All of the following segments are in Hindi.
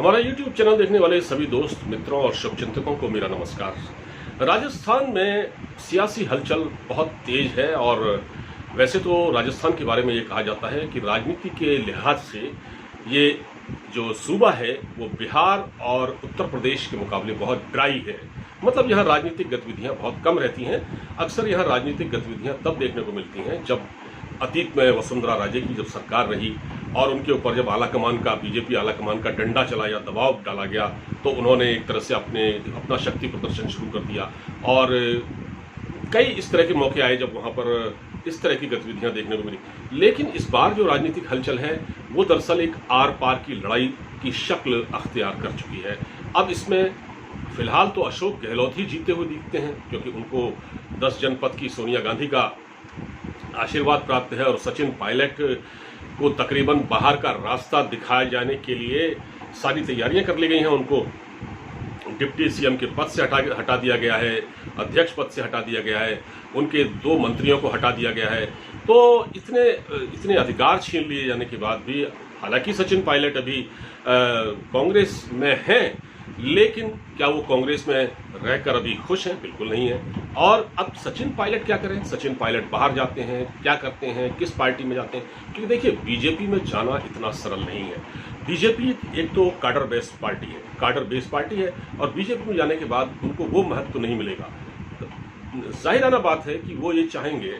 हमारा YouTube चैनल देखने वाले सभी दोस्त मित्रों और शुभचिंतकों को मेरा नमस्कार। राजस्थान में सियासी हलचल बहुत तेज है और वैसे तो राजस्थान के बारे में ये कहा जाता है कि राजनीति के लिहाज से ये जो सूबा है वो बिहार और उत्तर प्रदेश के मुकाबले बहुत ड्राई है। मतलब यहाँ राजनीतिक गतिविधियाँ बहुत कम रहती हैं। अक्सर यहाँ राजनीतिक गतिविधियाँ तब देखने को मिलती हैं जब अतीत में वसुंधरा राजे की जब सरकार रही और उनके ऊपर जब आलाकमान का बीजेपी आलाकमान का डंडा चला या दबाव डाला गया तो उन्होंने एक तरह से अपना शक्ति प्रदर्शन शुरू कर दिया और कई इस तरह के मौके आए जब वहाँ पर इस तरह की गतिविधियाँ देखने को मिली। लेकिन इस बार जो राजनीतिक हलचल है वो दरअसल एक आर पार की लड़ाई की शक्ल अख्तियार कर चुकी है। अब इसमें फिलहाल तो अशोक गहलोत ही जीते हुए दिखते हैं क्योंकि उनको 10 जनपद की सोनिया गांधी का आशीर्वाद प्राप्त है और सचिन पायलट को तकरीबन बाहर का रास्ता दिखाए जाने के लिए सारी तैयारियां कर ली गई हैं। उनको डिप्टी सीएम के पद से हटा दिया गया है, अध्यक्ष पद से हटा दिया गया है, उनके 2 मंत्रियों को हटा दिया गया है। तो इतने अधिकार छीन लिए जाने के बाद भी हालांकि सचिन पायलट अभी कांग्रेस में हैं, लेकिन क्या वो कांग्रेस में रहकर अभी खुश हैं? बिल्कुल नहीं है। और अब सचिन पायलट क्या करें? सचिन पायलट बाहर जाते हैं, क्या करते हैं, किस पार्टी में जाते हैं? क्योंकि देखिए बीजेपी में जाना इतना सरल नहीं है। बीजेपी एक तो काडर बेस्ड पार्टी है और बीजेपी में जाने के बाद उनको वो महत्व नहीं मिलेगा। जाहिराना बात है कि वो ये चाहेंगे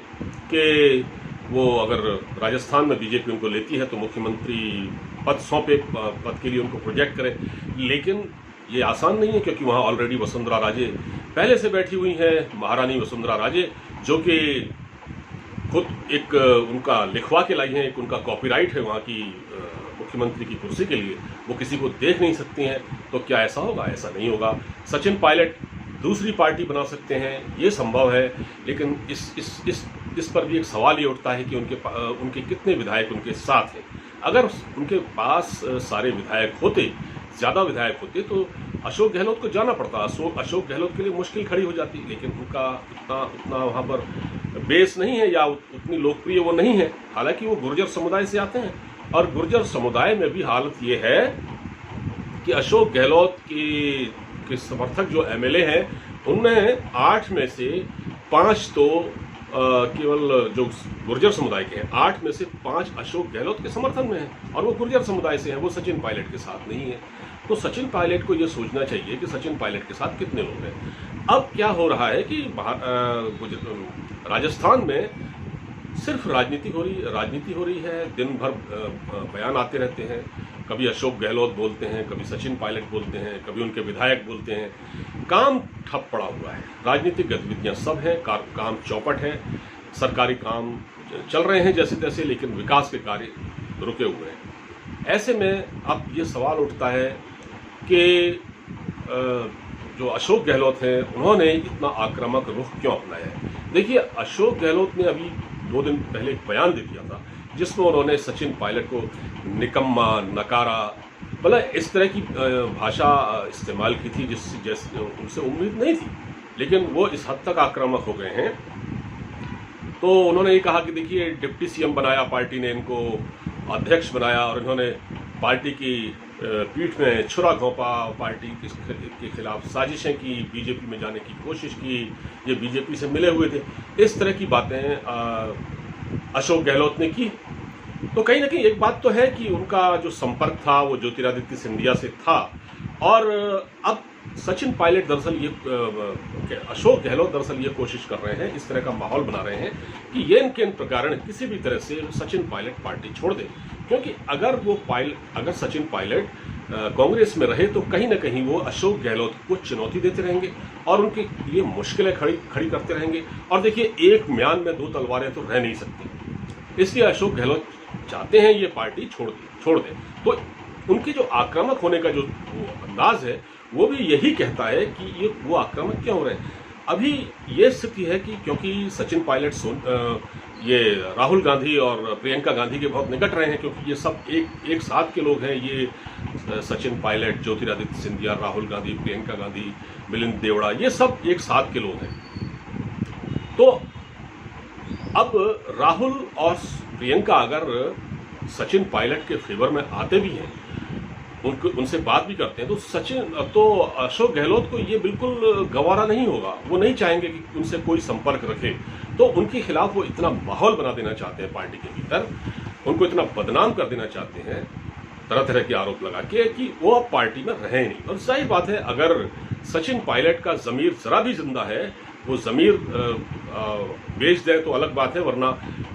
कि वो अगर राजस्थान में बीजेपी उनको लेती है तो मुख्यमंत्री पद के लिए उनको प्रोजेक्ट करे, लेकिन ये आसान नहीं है क्योंकि वहाँ ऑलरेडी वसुंधरा राजे पहले से बैठी हुई हैं। महारानी वसुंधरा राजे जो कि खुद एक उनका लिखवा के लाई हैं, एक उनका कॉपीराइट है वहाँ की मुख्यमंत्री की कुर्सी के लिए, वो किसी को देख नहीं सकती हैं। तो क्या ऐसा होगा? ऐसा नहीं होगा। सचिन पायलट दूसरी पार्टी बना सकते हैं, ये संभव है, लेकिन इस पर भी एक सवाल ये उठता है कि उनके कितने विधायक उनके साथ हैं। अगर उनके पास सारे विधायक होते, ज़्यादा विधायक होते तो अशोक गहलोत को जाना पड़ता। अशोक गहलोत के लिए मुश्किल खड़ी हो जाती, लेकिन उनका उतना वहाँ पर बेस नहीं है या उतनी लोकप्रिय वो नहीं है। हालांकि वो गुर्जर समुदाय से आते हैं और गुर्जर समुदाय में भी हालत ये है कि अशोक गहलोत के समर्थक जो एमएलए हैं उनमें 8 में से 5 तो केवल जो गुर्जर समुदाय के हैं, 8 में से 5 अशोक गहलोत के समर्थन में हैं और वो गुर्जर समुदाय से हैं, वो सचिन पायलट के साथ नहीं है। तो सचिन पायलट को ये सोचना चाहिए कि सचिन पायलट के साथ कितने लोग हैं। अब क्या हो रहा है कि राजस्थान में सिर्फ राजनीति हो रही है। दिन भर बयान आते रहते हैं, कभी अशोक गहलोत बोलते हैं, कभी सचिन पायलट बोलते हैं, कभी उनके विधायक बोलते हैं। काम ठप पड़ा हुआ है, राजनीतिक गतिविधियां सब हैं, काम चौपट है, सरकारी काम चल रहे हैं जैसे तैसे, लेकिन विकास के कार्य रुके हुए हैं। ऐसे में अब ये सवाल उठता है कि जो अशोक गहलोत हैं उन्होंने इतना आक्रामक रुख क्यों अपनाया है? देखिए अशोक गहलोत ने अभी 2 दिन पहले एक बयान दे दिया था जिसमें उन्होंने सचिन पायलट को निकम्मा, नकारा, मतलब इस तरह की भाषा इस्तेमाल की थी जैसे उनसे उम्मीद नहीं थी, लेकिन वो इस हद तक आक्रामक हो गए हैं। तो उन्होंने ये कहा कि देखिए डिप्टी सीएम बनाया पार्टी ने, इनको अध्यक्ष बनाया और इन्होंने पार्टी की पीठ में छुरा घोंपा, पार्टी के खिलाफ साजिशें की, बीजेपी में जाने की कोशिश की, ये बीजेपी से मिले हुए थे, इस तरह की बातें अशोक गहलोत ने की। तो कहीं ना कहीं एक बात तो है कि उनका जो संपर्क था वो ज्योतिरादित्य सिंधिया से था और अब सचिन पायलट अशोक गहलोत दरअसल ये कोशिश कर रहे हैं, इस तरह का माहौल बना रहे हैं कि ये इनके प्रकार किसी भी तरह से सचिन पायलट पार्टी छोड़ दें, क्योंकि अगर सचिन पायलट कांग्रेस में रहे तो कहीं ना कहीं वो अशोक गहलोत को चुनौती देते रहेंगे और उनके लिए मुश्किलें खड़ी करते रहेंगे। और देखिए एक म्यान में 2 तलवारें तो रह नहीं सकती, इसलिए अशोक गहलोत चाहते हैं ये पार्टी छोड़ दें। तो उनके जो आक्रामक होने का जो अंदाज है वो भी यही कहता है कि वो आक्रामक क्यों हो रहे हैं। अभी ये स्थिति है कि क्योंकि सचिन पायलट ये राहुल गांधी और प्रियंका गांधी के बहुत निकट रहे हैं, क्योंकि ये सब एक साथ के लोग हैं। ये सचिन पायलट, ज्योतिरादित्य सिंधिया, राहुल गांधी, प्रियंका गांधी, मिलिंद देवड़ा, ये सब एक साथ के लोग हैं। तो अब राहुल और प्रियंका अगर सचिन पायलट के फेवर में आते भी हैं उनसे बात भी करते हैं तो अशोक गहलोत को ये बिल्कुल गवारा नहीं होगा। वो नहीं चाहेंगे कि उनसे कोई संपर्क रखे, तो उनके खिलाफ वो इतना माहौल बना देना चाहते हैं पार्टी के भीतर, उनको इतना बदनाम कर देना चाहते हैं तरह तरह के आरोप लगा के कि वो अब पार्टी में रहे नहीं। और जाहिर बात है, अगर सचिन पायलट का जमीर जरा भी जिंदा है, वो जमीर बेच दे तो अलग बात है, वरना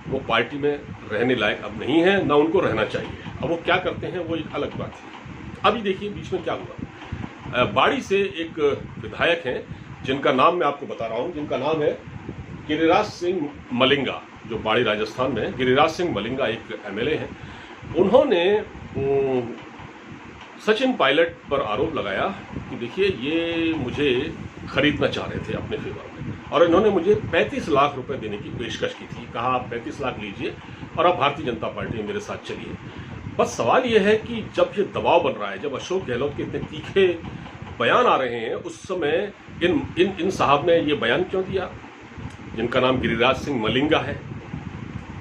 वो पार्टी में रहने लायक अब नहीं है, ना उनको रहना चाहिए। अब वो क्या करते हैं वो एक अलग बात है। अभी देखिए बीच में क्या हुआ। बाड़ी से एक विधायक हैं जिनका नाम मैं आपको बता रहा हूं, जिनका नाम है गिरिराज सिंह मलिंगा, जो बाड़ी राजस्थान में है। गिरिराज सिंह मलिंगा एक एमएलए हैं। उन्होंने सचिन पायलट पर आरोप लगाया कि देखिए ये मुझे खरीदना चाह रहे थे अपने फेवर में, और इन्होंने मुझे 35 लाख रुपए देने की पेशकश की थी। कहा आप 35 लाख लीजिए और आप भारतीय जनता पार्टी में मेरे साथ चलिए। बस सवाल यह है कि जब ये दबाव बन रहा है, जब अशोक गहलोत के इतने तीखे बयान आ रहे हैं, उस समय इन साहब ने ये बयान क्यों दिया, जिनका नाम गिरिराज सिंह मलिंगा है,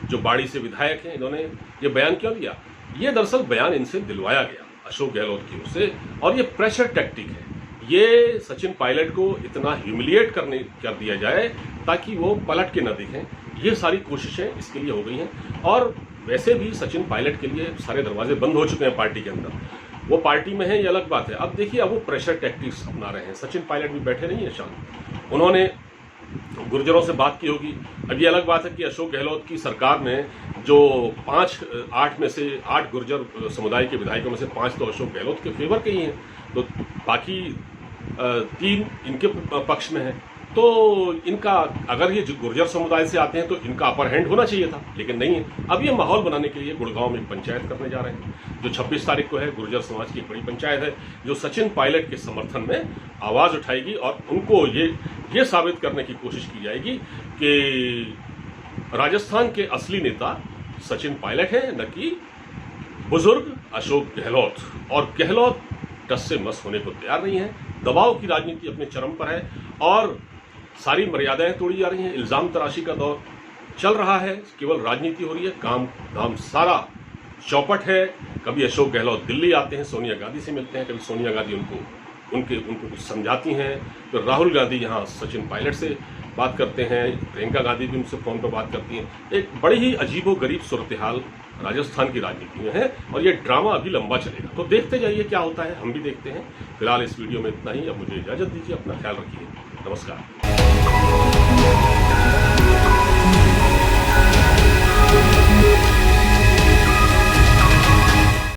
जो बाड़ी से विधायक हैं, इन्होंने ये बयान क्यों दिया? ये दरअसल बयान इनसे दिलवाया गया अशोक गहलोत की ओर से, और ये प्रेशर टैक्टिक है। ये सचिन पायलट को इतना ह्यूमिलिएट कर दिया जाए ताकि वो पलट के न दिखें। ये सारी कोशिशें इसके लिए हो गई हैं, और वैसे भी सचिन पायलट के लिए सारे दरवाजे बंद हो चुके हैं पार्टी के अंदर। वो पार्टी में है, ये अलग बात है। अब देखिए, अब वो प्रेशर टैक्टिक्स अपना रहे हैं। सचिन पायलट भी बैठे नहीं है शांत, उन्होंने गुर्जरों से बात की होगी। अब ये अलग बात है कि अशोक गहलोत की सरकार ने जो 8 में से 8 गुर्जर समुदाय के विधायकों में से 5 तो अशोक गहलोत के फेवर के ही हैं, तो बाकी 3 इनके पक्ष में है। तो इनका, अगर ये गुर्जर समुदाय से आते हैं तो इनका अपर हैंड होना चाहिए था, लेकिन नहीं है। अब ये माहौल बनाने के लिए गुड़गांव में एक पंचायत करने जा रहे हैं, जो 26 तारीख को है। गुर्जर समाज की एक बड़ी पंचायत है, जो सचिन पायलट के समर्थन में आवाज उठाएगी, और उनको ये साबित करने की कोशिश की जाएगी कि राजस्थान के असली नेता सचिन पायलट है, न कि बुजुर्ग अशोक गहलोत। और गहलोत टस से मस होने को तैयार नहीं है। दबाव की राजनीति अपने चरम पर है, और सारी मर्यादाएं तोड़ी जा रही हैं। इल्जाम तराशी का दौर चल रहा है, केवल राजनीति हो रही है। काम धाम सारा चौपट है। कभी अशोक गहलोत दिल्ली आते हैं, सोनिया गांधी से मिलते हैं, कभी सोनिया गांधी उनको कुछ समझाती हैं, तो राहुल गांधी यहाँ सचिन पायलट से बात करते हैं, प्रियंका गांधी भी उनसे फोन पर बात करती हैं। एक बड़ी ही अजीबोगरीब सूरत हाल राजस्थान की राजनीति में है, और ये ड्रामा अभी लंबा चलेगा। तो देखते जाइए क्या होता है, हम भी देखते हैं। फिलहाल इस वीडियो में इतना ही। अब मुझे इजाजत दीजिए, अपना ख्याल रखिए, नमस्कार।